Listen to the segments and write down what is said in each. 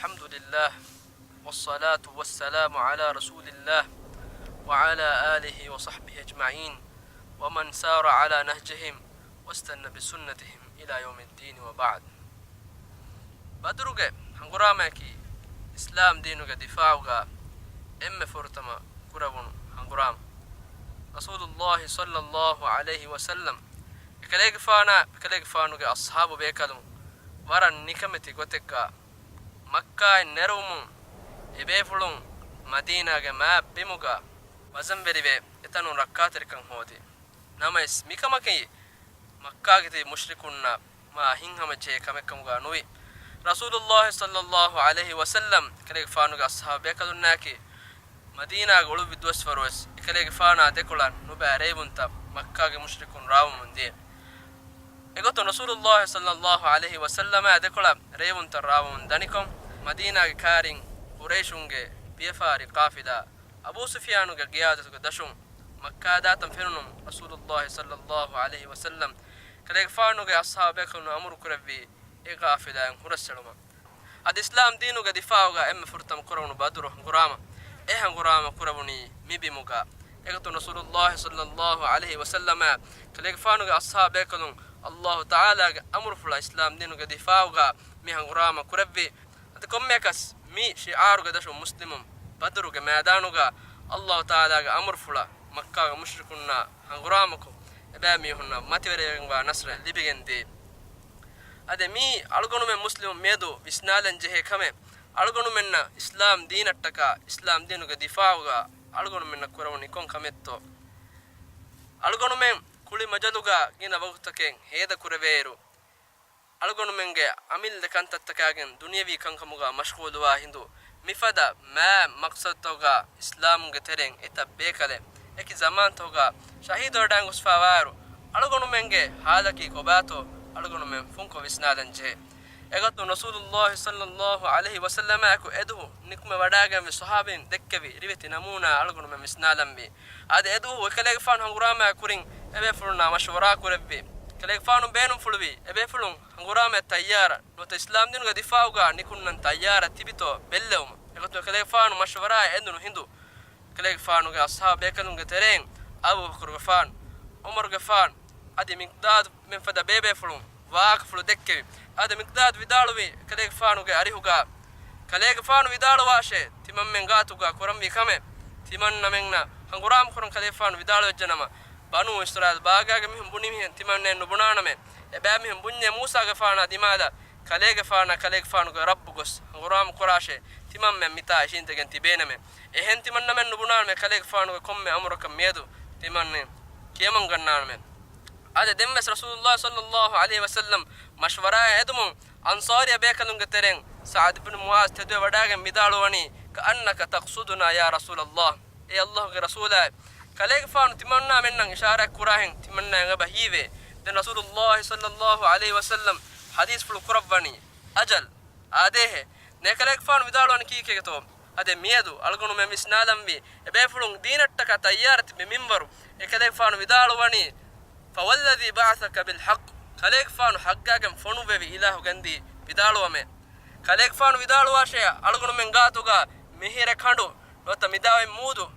الحمد لله والصلاة والسلام على رسول الله وعلى آله وصحبه أجمعين ومن سار على نهجهم واستنى بسنتهم إلى يوم الدين وبعد. بدرجة هنقرامك إسلام دينك دفاعك فرتما كربون هنقرام رسول الله صلى الله عليه وسلم كليك فانوك أصحاب بيكالون ورن نكمتي قتك مكة نروم إبيفلون مدينة ما بموكا وزنبري إتنو ركاتركن هودي نمايس ميكمكي مكة كتي مشركون ما هنهم جه كمكمغا نوي رسول الله صلى الله عليه وسلم كليك فانوك أصحاب بيكالون ناكي مدينة غلو بدوس فروس كليك فانا ديكولان نباريبونتا مكة مشركون راوم من دي اگوتو رسول الله صلى الله عليه وسلم دكلا ريون تراون دنيكم مدينه كارين قريشونගේ بيفاري قافله ابو سفيان گيادتو دشون مكه داتم فيرنم رسول الله صلى الله عليه وسلم كليك فانوගේ اصحابكن امر كربي اي قافله هرسلما الاسلام دينو دفاعوغا فرتم كرون بدر غراما غراما كربني ميبيموغا اگوتو رسول الله صلى الله عليه وسلم كليك فانوගේ اصحابكن الله تعالى أمر في الإسلام دينه دفاعه ميهن غرامة كربي أتكم ميكس مي شعار قدشو مسلم بدرو ميدانه الله تعالى أمر في مكة مشركنا هنغرامكو إبامي هنا ما توريغا نصر لبيجن دي أده مي ألغنو من مسلم ميدو بسنالن جهه كمه ألغنو من إسلام دين التكا إسلام دينه دفاعه ألغنو من كروني كون كمتو ألغنو من kuli majaluga gina waqtaken heda kureveru algonu menge amil de kantattakagen dunyavi kankamuga mashghulwa hindu mifada ma maqsad toga islam ge tereng etabbe kale eki zaman toga shahid ordan usfawaru algonu menge halaki kobato algonu men funko visnadan je egatu rasulullah sallallahu alaihi wasallam aku edu nikme wadaga me sahabin dekkevi riveti namuna algonu men visnalam bi ade edu ekale fan hangurama kurin ebe fulna mashwara kurabbi kale faanu beenum fulwi ebe fulun ngurame tayyara no islam dinu difauga nikunnan tayyara tibito bellewum egoto kale faanu mashwara endunu hindu kale faanu ga ashabe kanun tereng abu bakr gafan umar gafan adi miqdad min fada bebe fulun waaq fulu dekke adi miqdad vidalwi kale faanu ga arihuga kale faanu vidalu washe timam men gatuga korambi kame timanna menna hanguram kurun kale faanu vidalu janama banu israel baagaga mihum buni mihen timanne nubunana men eba mihum bunye musa ga faana dimada kalege faanu ga rabb gos nguram qurashe timam men mita shintegen tibena men ehen timanna men nubunana men kalege faanu ga komme amruka medu timanne kiyaman gannana men ade demmes rasulullah sallallahu alaihi wasallam mashwara edum ansari abekalun ga tereng sa'd ibn muaz tedu wadaga midalu wani ka annaka taqsuduna ya rasulullah e allah ga rasula كليك فانو تمنى منن إشارة كراهن تمنى غبهيبه دن رسول الله صلى الله عليه وسلم حديث في القرباني أجل آده نكليك فانو بدالوان كي كتو هذا ميدو ألقونو من مسنالم بي بيفلون دينتك تيارت بمنبر كليك فانو بدالواني فوالذي بعثك بالحق كليك فانو حقاكم فنو بي إله غندي بدالو أمي كليك فانو بدالو أشياء ألقونو من غاتوغا مهير كاندو لوتا مداوي مودو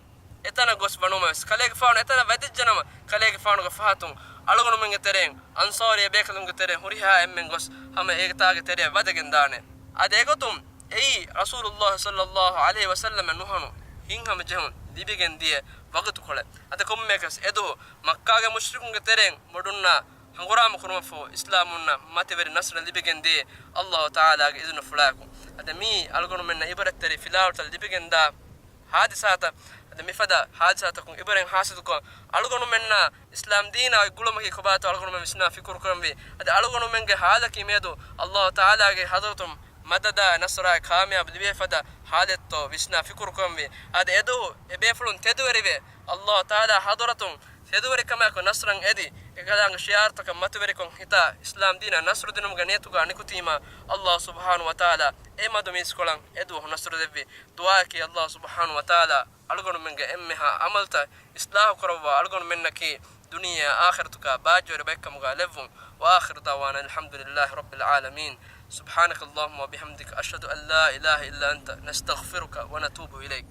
etana gos banumas kalege faanu etana wadijjanama kalege faanu ga fahatun alugonu men tereng ansari bekalum ge tere huriha emmen gos hama egtaage tere wadagen daane ade egotum ei rasulullah sallallahu alaihi wasallam nuhanu hinham jehun dibigen die wagtu kole ade kommekas edu makka ge mushrikun ge tereng modunna hanguram kurma fo islamunna mateveri nasra dibigen die allah taala ge iznu fulaku ade mi alugonu men ibarat tere filawtal dibigen da hadisata مفدا حادثاتكم إبرين حاسدكم ألغنو منا إسلام دينا يقولوا مكي كباتو ألغنو من مسنا في كركرم بي هذا ألغنو من هذا كيميدو الله تعالى حضرتم مددا نصر كامياب لبي فدا حالتو بسنا في كركرم بي هذا يدو يبيفلون تدوري بي الله تعالى حضرتم تدوري كما يكون نصرا إدي إكادان شيارتك متوريكم هتا إسلام دينا نصر دينم غنيتو غانيكوتيما الله سبحانه وتعالى إما دميس كولان إدو نصر دبي دعاكي الله سبحانه وتعالى ألغن منك إمها عملت إصلاح قربا ألغن منك دنيا آخرتك باجر بك مغالبهم وآخر دعوانا الحمد لله رب العالمين سبحانك اللهم وبحمدك أشهد أن لا إله إلا أنت نستغفرك ونتوب إليك.